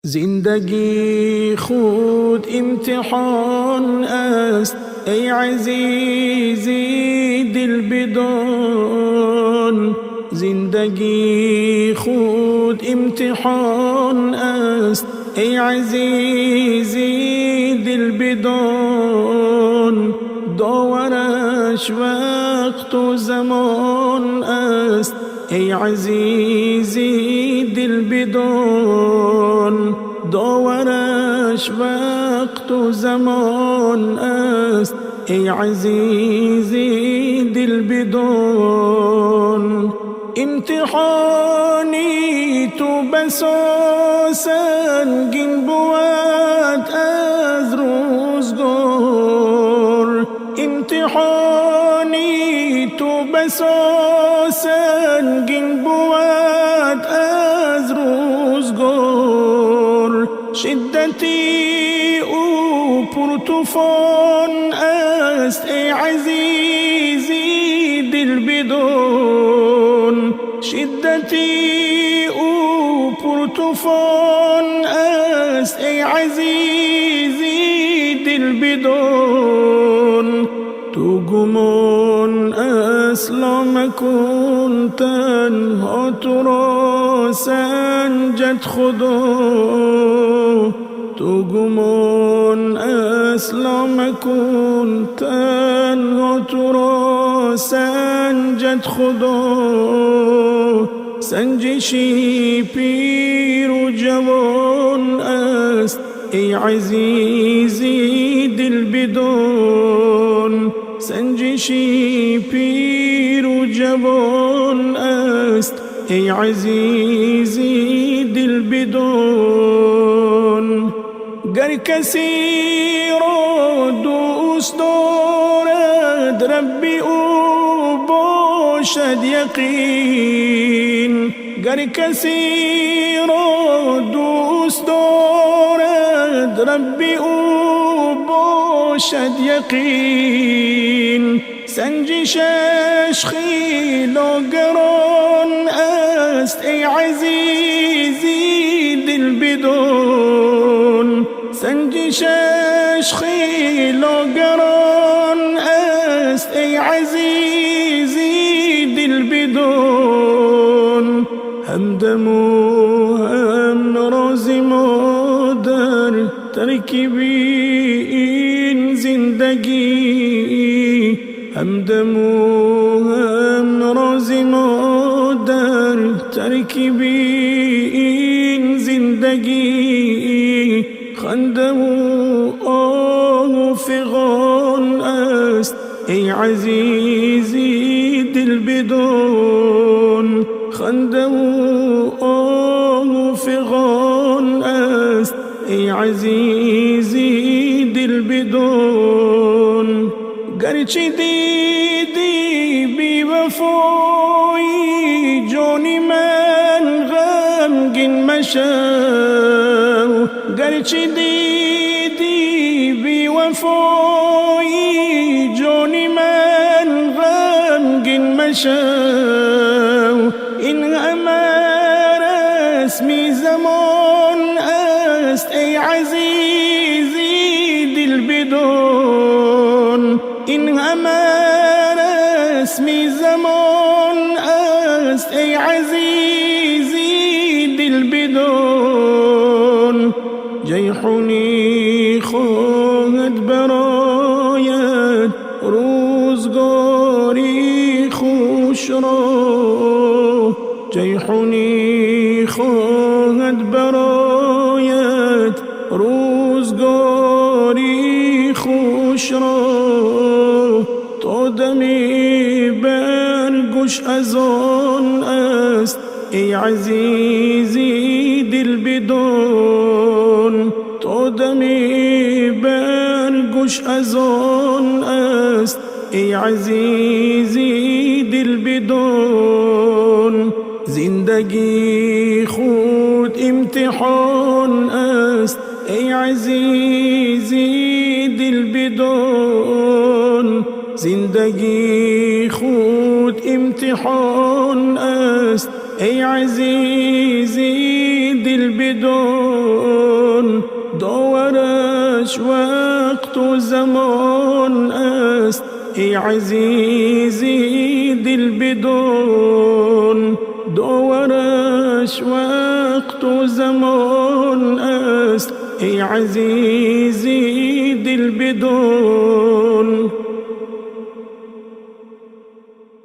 زندگی خود امتحان است، ای عزیزی دل بدان. زندگی خود امتحان است، ای عزیزی دل بدان. داورش وقت و زمان است، ای عزیزی دل بدان. داورش وقت و زمان است، ای عزیزی دل بدان. امتحانی تو بسا سنگین بود از روزگار. امتحانی تو بسا سنگین بود از روزگار. شدتی او پرطوفان است، ای عزیزی دل بدان. شدتی او پرطوفان است، ای عزیزی دل بدان. تو گمان اصلا مکن، تنها تو را سنجد خدا. تو گمان اصلا مکن، تنها تو را سنجد خدا. سنجشی پیر و جوان است، ای عزیزی دل بدان. سنجشی پیر و جوان است، ای عزیزی دل بدان. گر کسی را دوست دارد ربی او باشد یقین. گر کسی را دوست دارد ربی او باشد یقین. سنجشش خیلی گران است، ای عزیزی دل بدان. سنجشش خیلی گران است، ای عزیزی دل بدان. همدم و هم رازی مادر ترکیب این زندگی. همدم و هم رازی مادر ترکیب این زندگی. خنده و آه و فغان است، ای عزیزی دل بدان. خنده و آه و فغان است، ای عزیزی دل بدان. گرچه دیدی بی وفایی جانی من غمگین مشو. گرچه دیدی بی وفایی جانی من غمگین مشو. این همه رسمی زمان است، ای عزیزی دل بدان. این همه رسمی زمان است، ای عزیزی دل بدان. جیحونی خواهد برایت روزگاری خوش را. جیحونی خواهد برایت روزگاری خوش را. تا دمی برگوش از آن است، ای عزیزی دل بدان. تا دمی برگوش از آن است، ای عزیزی دل بدان. زندگی خود امتحان است، ای عزیزی دل بدان. زندگی خود امتحان است، ای عزیزی دل بدان. وقت زمان است ای عزیزی دل بدون، داورش وقت زمان است ای عزیزی دل بدون.